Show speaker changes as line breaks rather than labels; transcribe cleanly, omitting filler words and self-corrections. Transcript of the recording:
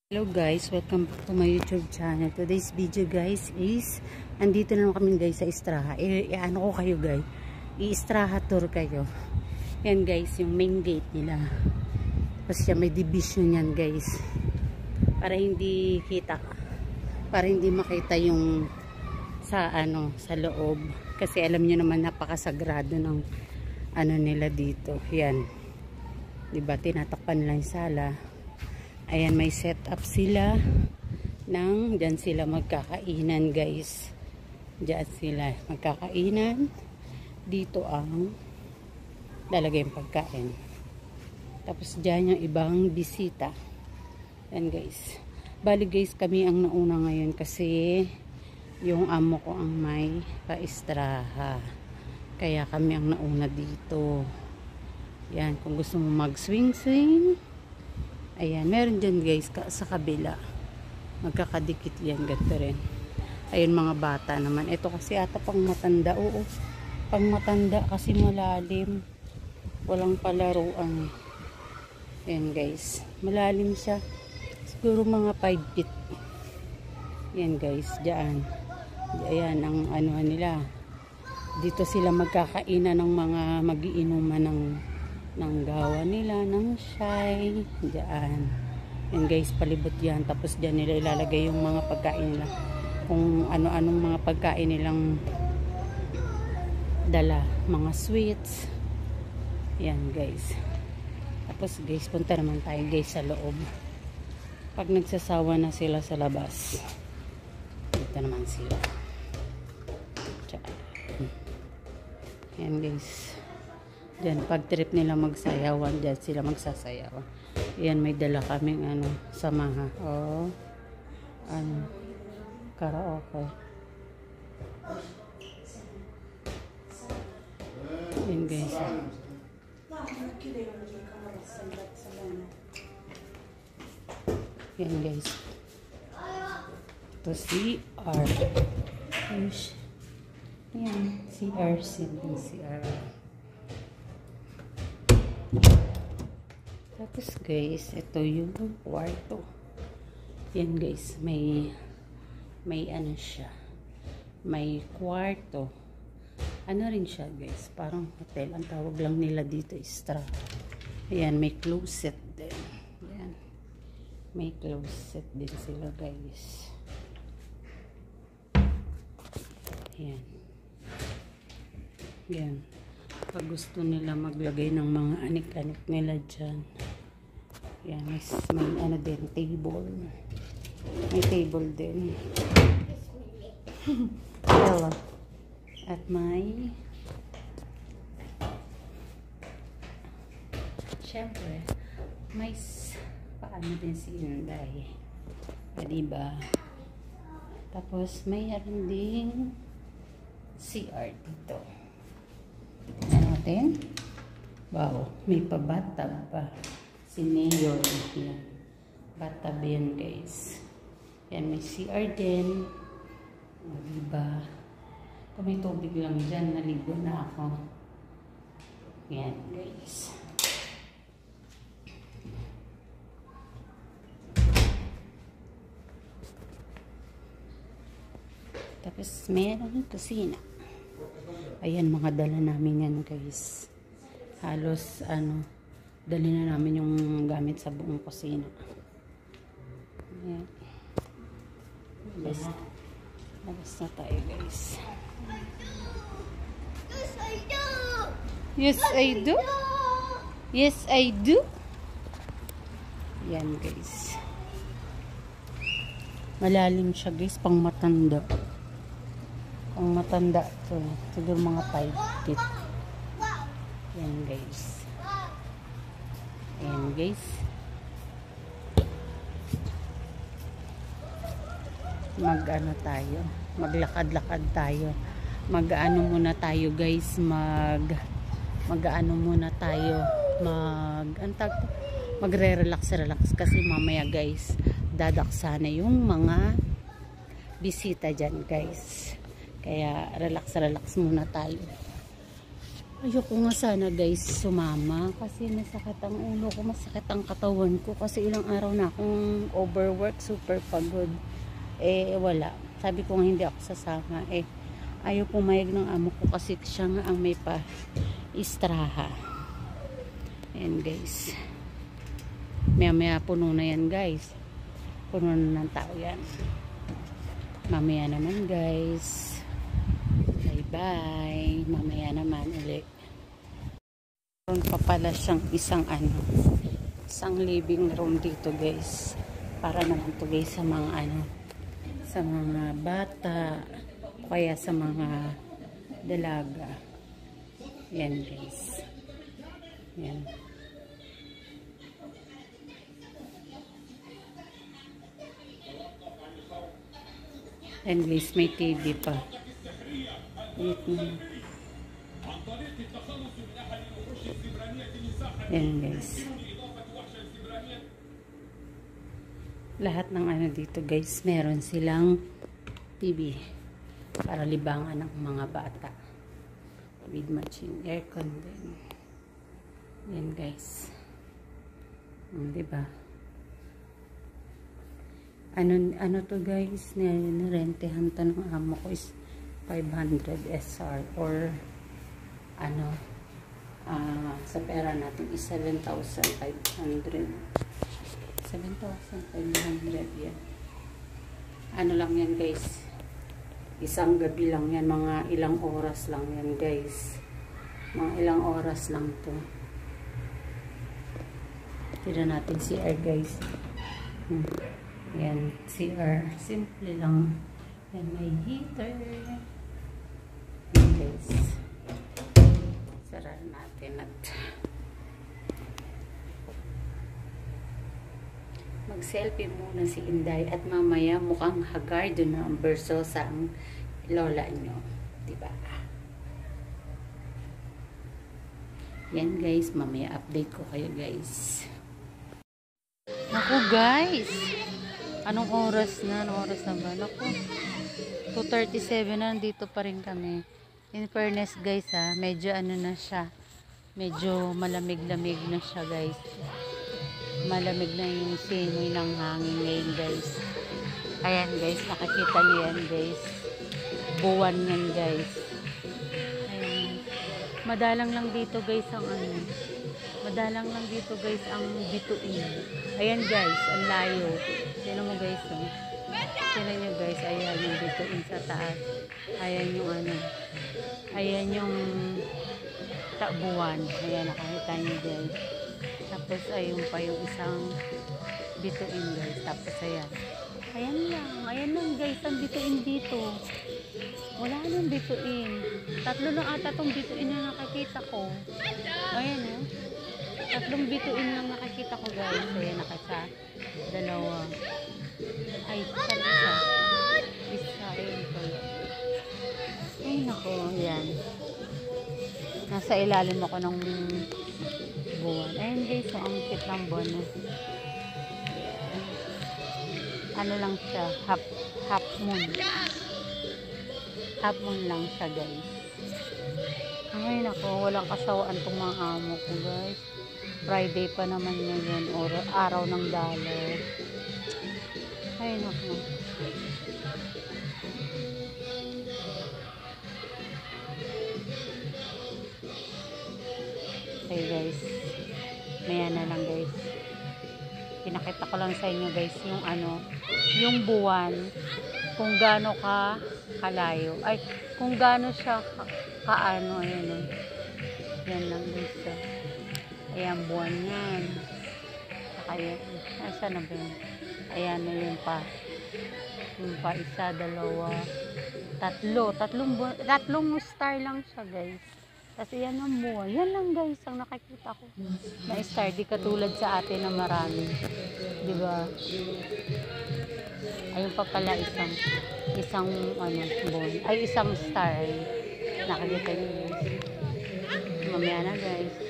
Hello guys, welcome back to my YouTube channel. Today's video guys is andito na kami guys sa Estraha. Ano ko kayo guys, i-Estraha tour kayo. Yan guys, yung main gate nila. Kasi may division yan guys. Para hindi makita yung sa loob. Kasi alam niyo naman napakasagrado ng nila dito. Yan. 'Di ba tinatakpan lang yung sala. Ayan, may set up sila dyan sila magkakainan guys. Dyan sila magkakainan. Dito ang lalagay yung pagkain. Tapos dyan yung ibang bisita. Yan guys. Bali guys, kami ang nauna ngayon kasi yung amo ko ang may pa-Estraha. Kaya kami ang nauna dito. Yan, kung gusto mo mag-swing-swing. Ayan, meron dyan guys sa kabila. Magkakadikit yan, ganito rin. Ayun mga bata naman. Ito kasi ata pang matanda. Oo, pang matanda kasi malalim. Walang palaruan. Ayan guys. Malalim siya. Siguro mga 5 feet. Ayan guys, dyan. Ayan ang nila. Dito sila magkakainan ng mga magiinuman ng gawa nila, ng shy, dyan. Yan guys, palibot yan. Tapos dyan nila ilalagay yung mga pagkain nila. Kung ano-anong mga pagkain nilang dala. Mga sweets. Yan guys. Tapos guys, punta naman tayo guys sa loob. Pag nagsasawa na sila sa labas. Dito naman sila. Yan guys. Diyan, pag trip nila magsayawan, diyan sila magsasayawan. Yan, may dala kaming samaha. O, karaoke. Yan guys. Yan guys. Ito CR. Yan, CR. Tapos guys, ito yung kwarto. Yan guys, may siya. May kwarto. Rin siya guys, parang hotel. Ang tawag lang nila dito Estraha. Ayan, may closet din. Ayan. May closet din sila guys. Ayan. Ayan. Pag gusto nila maglagay ng mga anik-anik nila dyan. Yan, may din, table. May table din. Hello. At may syempre may paano din si Inday. Diba? Tapos mayroon din CR dito. Natin. Wow, may pa-bathtub pa. Si Mayor. Yan. Bathtub yan guys. Yan, may CR din. O, diba? Kung may tubig lang dyan, naligo na ako. Yan guys. Tapos meron kusina. Ayan, mga dala namin yan guys. Halos dali na namin yung gamit sa buong kusina. Ayan. Labas na tayo guys. Yes I do. Yes I do. Yan guys. Malalim siya guys, pang matanda. Ang matanda to, siguro mga 5 feet. Yan guys. Ayan guys. Tayo. Maglakad-lakad tayo. Muna tayo guys. Magre-relax kasi mamaya guys, dadaksa na yung mga bisita dyan guys. Kaya relax muna tayo. Ayoko nga sana guys sumama kasi masakit ang ulo ko, masakit ang katawan ko kasi ilang araw na akong overwork, super pagod. Wala. Sabi ko nga hindi ako sasama. Ayaw pumayag ng amo ko kasi siya nga ang may pa-istraha. Ayan guys. Maya puno na yan guys. Puno na ng tao yan. Mamaya naman guys. Bye. Mamaya naman ulit. Meron pa pala siyang isang living room dito guys. Para naman to guys sa mga sa mga bata o kaya sa mga dalaga. Yan guys. Yan. And guys, may TV pa. Yan guys. Lahat ng dito guys, meron silang TV para libangan ng mga bata. With matching aircon din. Yan guys. Diba? Ano to guys, nirentehan to ng amo ko is 500 SR or sa pera natin is 7,500 yan. Lang yan guys, isang gabi lang yan, mga ilang oras lang yan guys, mga ilang oras lang to. Tira natin CR guys. Yan, CR, simple lang yan, may heater. Yan guys, sarap natin at mag-selfie muna si Inday at mamaya mukhang haggard na ang berso sa lola nyo, diba? Yan guys, mamaya update ko kayo guys. Naku guys, anong oras na? Anong oras na ba? Naku, 2:37 na, dito pa rin kami. In fairness guys medyo na siya, medyo malamig-lamig na siya guys. Malamig na yung simoy ng hangin ngayon guys. Ayan guys, nakikita niyo yan guys, buwan yan guys. Ayan. Madalang lang dito guys ang madalang lang dito guys ang bituin. Ayan guys, ang layo. Sino mo guys sino nyo guys, ayan yung bituin sa taas. Ayan yung ayan yung buwan. Ayan, nakakita nyo guys. Tapos ayun pa yung isang bituin guys. Tapos ayan. Ayan lang guys ang bituin dito. Wala nang bituin. 3 lang ata tong bituin na nakakita ko. Ayan 3 bituin lang nakakita ko guys. Ayan, nakasa 2. Ay, isa. Ayun pa yun. Ay nako, ayan. Nasa ilalim ako ng buwan. Ayan guys, ang cute ng buwan. Lang siya, half moon. Half moon lang siya guys. Ay nako, walang kasawaan tong mga amo ko guys. Friday pa naman ngayon, or araw ng dalaw. Ay nako. Okay guys, maya na lang guys, pinakita ko lang sa inyo guys yung yung buwan, kung gaano kalayo, ay kung gaano siya ayan yan lang guys. Ayan buwan yan, kaya saan na ba yun? Ayan na yun pa, isa, 2, 3 tatlong star lang siya guys. Kasi yan ang buwan. Yan lang guys ang nakikita ko na star, di katulad sa atin na marami, diba? Ayun pa pala isang buwan, ay isang star, nakikita niyo guys. Mamaya na guys.